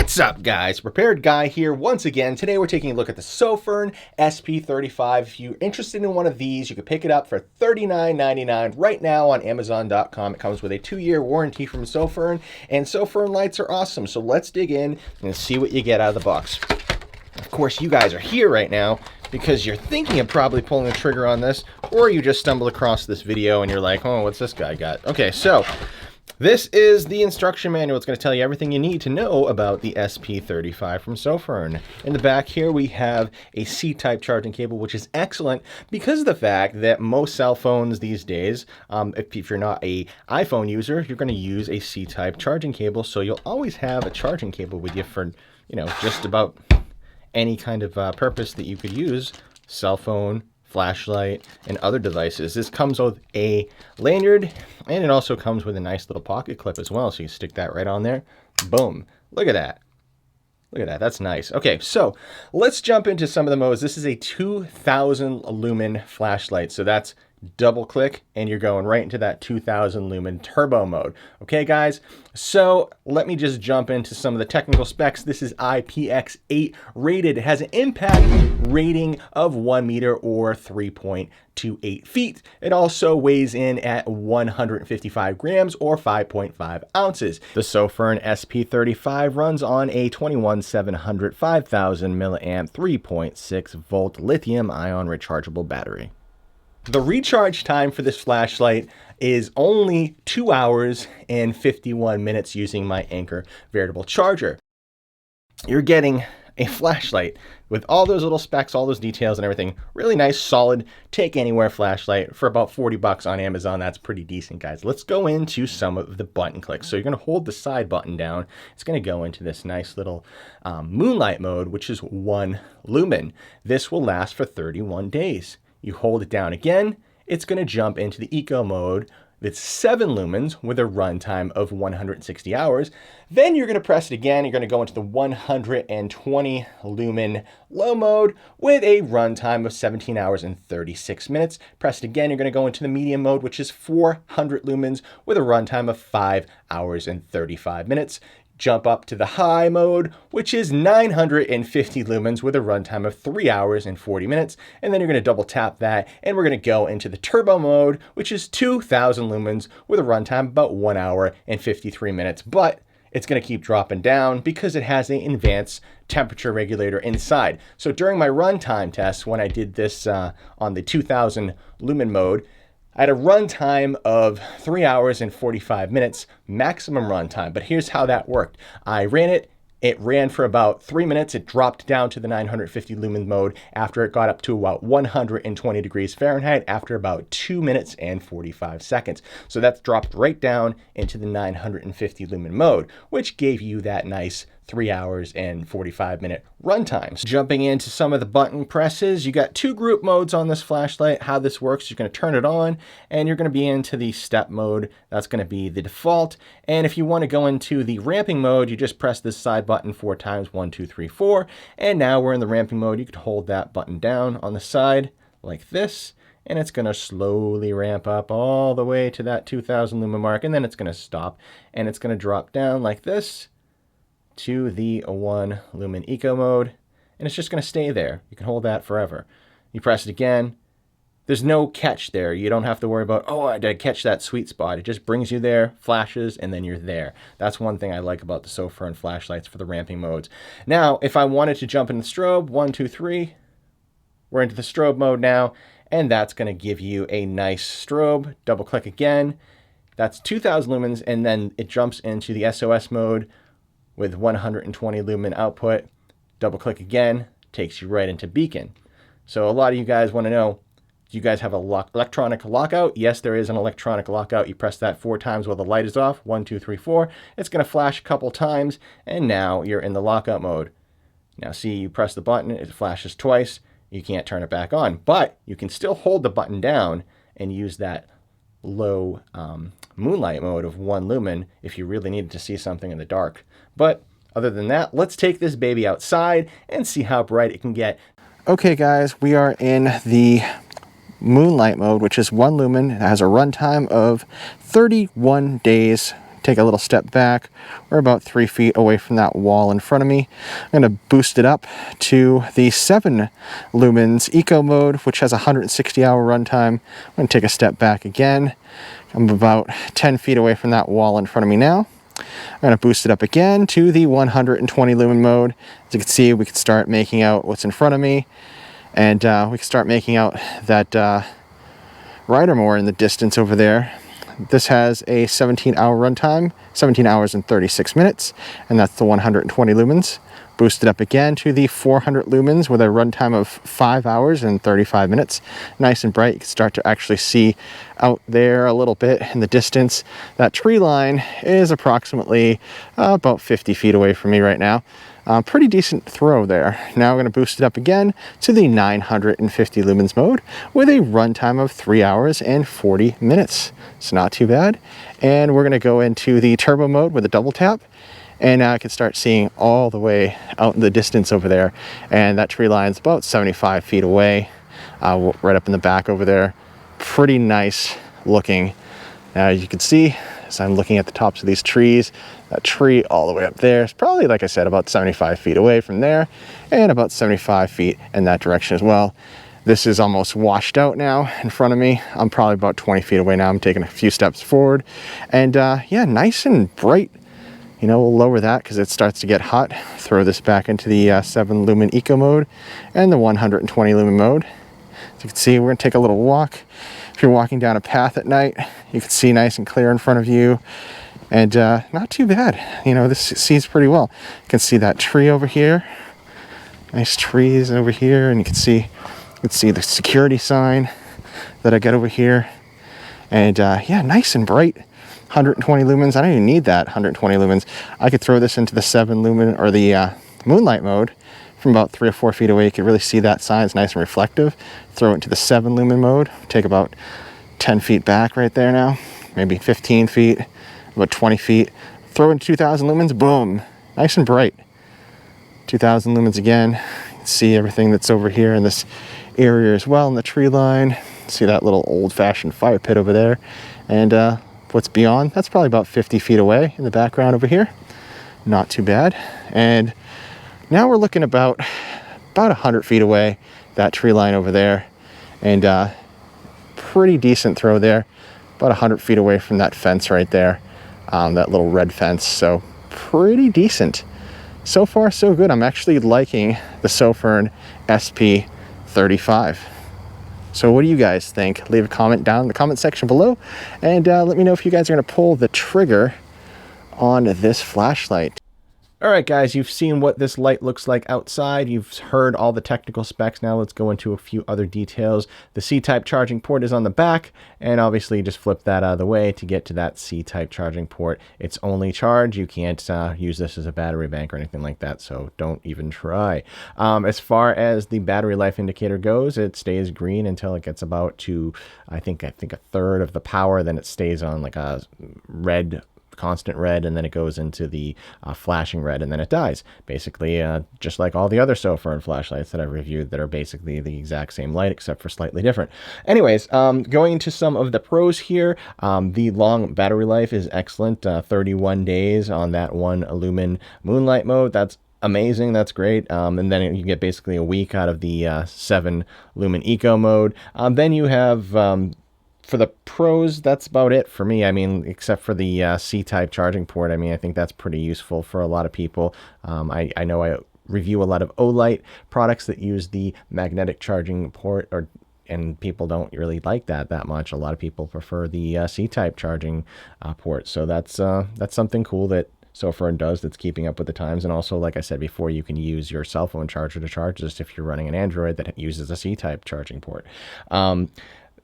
What's up, guys? Prepared Guy here once again. Today we're taking a look at the Sofirn SP35. If you're interested in one of these, you can pick it up for $39.99 right now on Amazon.com. It comes with a 2-year warranty from Sofirn, and Sofirn lights are awesome. So let's dig in and see what you get out of the box. Of course, you guys are here right now because you're thinking of probably pulling the trigger on this, or you just stumbled across this video and you're like, oh, what's this guy got? Okay, so this is the instruction manual. It's going to tell you everything you need to know about the SP35 from Sofirn. In the back here, we have a C-type charging cable, which is excellent because of the fact that most cell phones these days, if you're not an iPhone user, you're going to use a C-type charging cable. So you'll always have a charging cable with you for, just about any kind of purpose that you could use: cell phone, flashlight, and other devices. This comes with a lanyard, and it also comes with a nice little pocket clip as well, so you stick that right on there. Boom. Look at that. Look at that. That's nice. Okay, so let's jump into some of the modes. This is a 2000 lumen flashlight, so that's double click and you're going right into that 2000 lumen turbo mode. Okay, guys, so let me just jump into some of the technical specs. This is IPX8 rated. It has an impact rating of 1 meter or 3.28 feet. It also weighs in at 155 grams or 5.5 ounces. The Sofirn SP35 runs on a 21700 5000 milliamp 3.6 volt lithium ion rechargeable battery. The recharge time for this flashlight is only 2 hours and 51 minutes using my Anker variable charger. You're getting a flashlight with all those little specs, all those details and everything. Really nice, solid, take anywhere flashlight for about 40 bucks on Amazon. That's pretty decent, guys. Let's go into some of the button clicks. So you're going to hold the side button down. It's going to go into this nice little moonlight mode, which is 1 lumen. This will last for 31 days. You hold it down again, it's going to jump into the eco mode. It's 7 lumens with a runtime of 160 hours. Then you're going to press it again. You're going to go into the 120 lumen low mode with a runtime of 17 hours and 36 minutes. Press it again. You're going to go into the medium mode, which is 400 lumens with a runtime of 5 hours and 35 minutes. Jump up to the high mode, which is 950 lumens with a runtime of 3 hours and 40 minutes. And then you're going to double tap that, and we're going to go into the turbo mode, which is 2000 lumens with a runtime of about 1 hour and 53 minutes. But it's going to keep dropping down because it has an advanced temperature regulator inside. So during my runtime test, when I did this on the 2000 lumen mode, I had a runtime of 3 hours and 45 minutes, maximum runtime. But here's how that worked. I ran it. It ran for about 3 minutes. It dropped down to the 950 lumen mode after it got up to about 120 degrees Fahrenheit after about 2 minutes and 45 seconds. So that's dropped right down into the 950 lumen mode, which gave you that nice 3 hours and 45 minute run times. Jumping into some of the button presses, you got 2 group modes on this flashlight. How this works, you're going to turn it on and you're going to be into the step mode. That's going to be the default. And if you want to go into the ramping mode, you just press this side button 4 times, 1, 2, 3, 4. And now we're in the ramping mode. You could hold that button down on the side like this, and it's going to slowly ramp up all the way to that 2000 lumen mark, and then it's going to stop and it's going to drop down like this to the 1 lumen eco mode, and it's just going to stay there. You can hold that forever. You press it again. There's no catch there. You don't have to worry about, oh, I did catch that sweet spot. It just brings you there, flashes, and then you're there. That's one thing I like about the Sofirn flashlights for the ramping modes. Now, if I wanted to jump in the strobe, 1, 2, 3, we're into the strobe mode now, and that's going to give you a nice strobe. Double click again. That's 2000 lumens, and then it jumps into the SOS mode with 120 lumen output. Double click again, takes you right into beacon. So a lot of you guys want to know, do you guys have a electronic lockout? Yes, there is an electronic lockout. You press that 4 times while the light is off. 1, 2, 3, 4. It's going to flash a couple times, and now you're in the lockout mode. Now see, you press the button, it flashes twice. You can't turn it back on, but you can still hold the button down and use that low moonlight mode of 1 lumen if you really needed to see something in the dark. But other than that, let's take this baby outside and see how bright it can get. Okay, guys, we are in the moonlight mode, which is 1 lumen. It has a runtime of 31 days take a little step back. We're about 3 feet away from that wall in front of me. I'm going to boost it up to the 7 lumens eco mode, which has a 160-hour runtime. I'm going to take a step back again. I'm about 10 feet away from that wall in front of me now. I'm going to boost it up again to the 120 lumen mode. As you can see, we can start making out what's in front of me, and we can start making out that rider more in the distance over there. This has a 17-hour runtime, 17 hours and 36 minutes, and that's the 120 lumens. Boost it up again to the 400 lumens with a runtime of 5 hours and 35 minutes. Nice and bright. You can start to actually see out there a little bit in the distance. That tree line is approximately about 50 feet away from me right now. Pretty decent throw there. Now we're going to boost it up again to the 950 lumens mode with a runtime of 3 hours and 40 minutes. It's not too bad. And we're going to go into the turbo mode with a double tap. And now I can start seeing all the way out in the distance over there. And that tree line's about 75 feet away, right up in the back over there. Pretty nice looking. Now you can see, as I'm looking at the tops of these trees, that tree all the way up there is probably, like I said, about 75 feet away from there, and about 75 feet in that direction as well. This is almost washed out now in front of me. I'm probably about 20 feet away now. I'm taking a few steps forward. And yeah, nice and bright. You know, we'll lower that because it starts to get hot. Throw this back into the 7 lumen eco mode and the 120 lumen mode. As you can see, we're going to take a little walk. If you're walking down a path at night, you can see nice and clear in front of you. And not too bad. You know, this sees pretty well. You can see that tree over here. Nice trees over here. And you can see the security sign that I got over here. And yeah, nice and bright. 120 lumens. I don't even need that 120 lumens. I could throw this into the 7 lumen or the moonlight mode from about 3 or 4 feet away. You can really see that sign. It's nice and reflective. Throw it into the 7 lumen mode. Take about 10 feet back right there now. Maybe 15 feet, about 20 feet. Throw in 2000 lumens. Boom. Nice and bright. 2000 lumens again. You can see everything that's over here in this area as well in the tree line. See that little old-fashioned fire pit over there. And what's beyond, that's probably about 50 feet away in the background over here. Not too bad. And now we're looking about 100 feet away, that tree line over there. And pretty decent throw there, about 100 feet away from that fence right there, that little red fence. So pretty decent. So far, so good. I'm actually liking the Sofirn SP35. So what do you guys think? Leave a comment down in the comment section below, and let me know if you guys are going to pull the trigger on this flashlight. All right, guys, you've seen what this light looks like outside. You've heard all the technical specs. Now let's go into a few other details. The C-type charging port is on the back, and obviously just flip that out of the way to get to that C-type charging port. It's only charge. You can't use this as a battery bank or anything like that, so don't even try. As far as the battery life indicator goes, it stays green until it gets about to, I think a third of the power. Then it stays on like a red, constant red, and then it goes into the flashing red, and then it dies. Basically, just like all the other Sofirn flashlights that I've reviewed that are basically the exact same light, except for slightly different. Anyways, going into some of the pros here, the long battery life is excellent. 31 days on that 1 lumen moonlight mode. That's amazing. That's great. And then you get basically a week out of the 7 lumen eco mode. Then you have for the pros, that's about it for me. I mean, except for the C-type charging port. I mean, I think that's pretty useful for a lot of people. I know I review a lot of Olight products that use the magnetic charging port, and people don't really like that much. A lot of people prefer the C-type charging port. So that's something cool that Sofirn does that's keeping up with the times. And also, like I said before, you can use your cell phone charger to charge this if you're running an Android that uses a C-type charging port.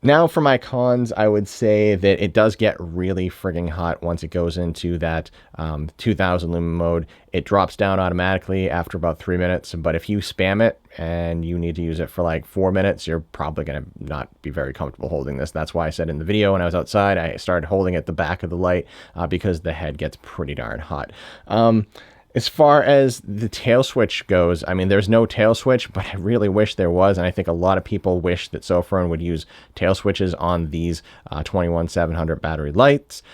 Now for my cons, I would say that it does get really frigging hot once it goes into that 2000 lumen mode. It drops down automatically after about 3 minutes, but if you spam it and you need to use it for like 4 minutes, you're probably going to not be very comfortable holding this. That's why I said in the video when I was outside, I started holding it at the back of the light because the head gets pretty darn hot. As far as the tail switch goes, I mean, there's no tail switch, but I really wish there was. And I think a lot of people wish that Sofirn would use tail switches on these 21700 battery lights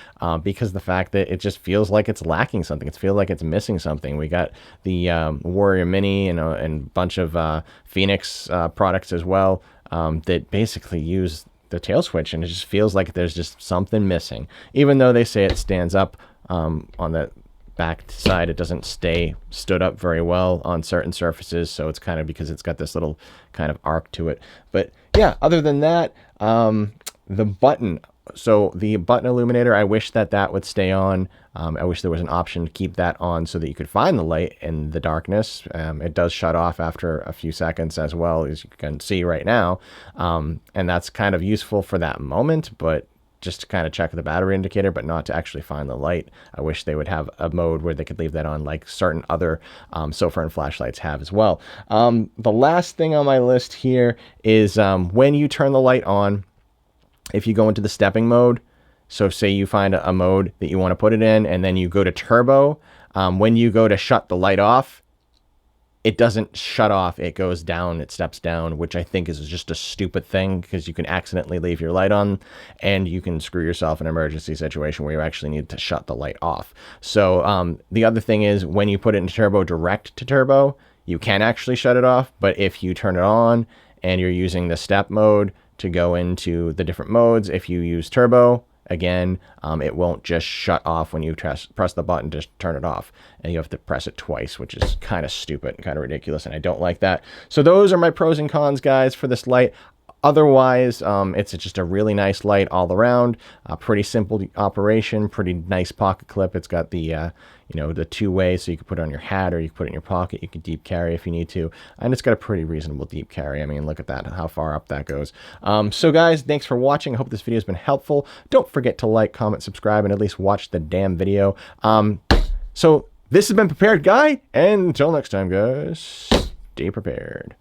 because the fact that it just feels like it's lacking something. It feels like it's missing something. We got the Warrior Mini and a bunch of Phoenix products as well that basically use the tail switch, and it just feels like there's just something missing. Even though they say it stands up on the back side, it doesn't stay stood up very well on certain surfaces, so it's kind of because it's got this little kind of arc to it. But yeah, other than that, the button, so the button illuminator, I wish that would stay on. I wish there was an option to keep that on so that you could find the light in the darkness. It does shut off after a few seconds, as well, as you can see right now, and that's kind of useful for that moment, but just to kind of check the battery indicator, but not to actually find the light. I wish they would have a mode where they could leave that on, like certain other Sofirn flashlights have as well. The last thing on my list here is when you turn the light on, if you go into the stepping mode, so say you find a mode that you want to put it in, and then you go to turbo, when you go to shut the light off, it doesn't shut off, it goes down, it steps down, which I think is just a stupid thing, because you can accidentally leave your light on and you can screw yourself in an emergency situation where you actually need to shut the light off. So the other thing is, when you put it into turbo, direct to turbo, you can actually shut it off, but if you turn it on and you're using the step mode to go into the different modes, if you use turbo, again, it won't just shut off when you press the button to turn it off, and you have to press it twice, which is kind of stupid and kind of ridiculous, and I don't like that. So those are my pros and cons, guys, for this light. Otherwise, it's just a really nice light all around. Pretty simple operation, pretty nice pocket clip. It's got the the two-way, so you can put it on your hat or you can put it in your pocket. You can deep carry if you need to, and it's got a pretty reasonable deep carry. I mean, look at that, how far up that goes. So guys, thanks for watching. I hope this video has been helpful. Don't forget to like, comment, subscribe, and at least watch the damn video. So this has been Prepared Guy, and until next time, guys, stay prepared.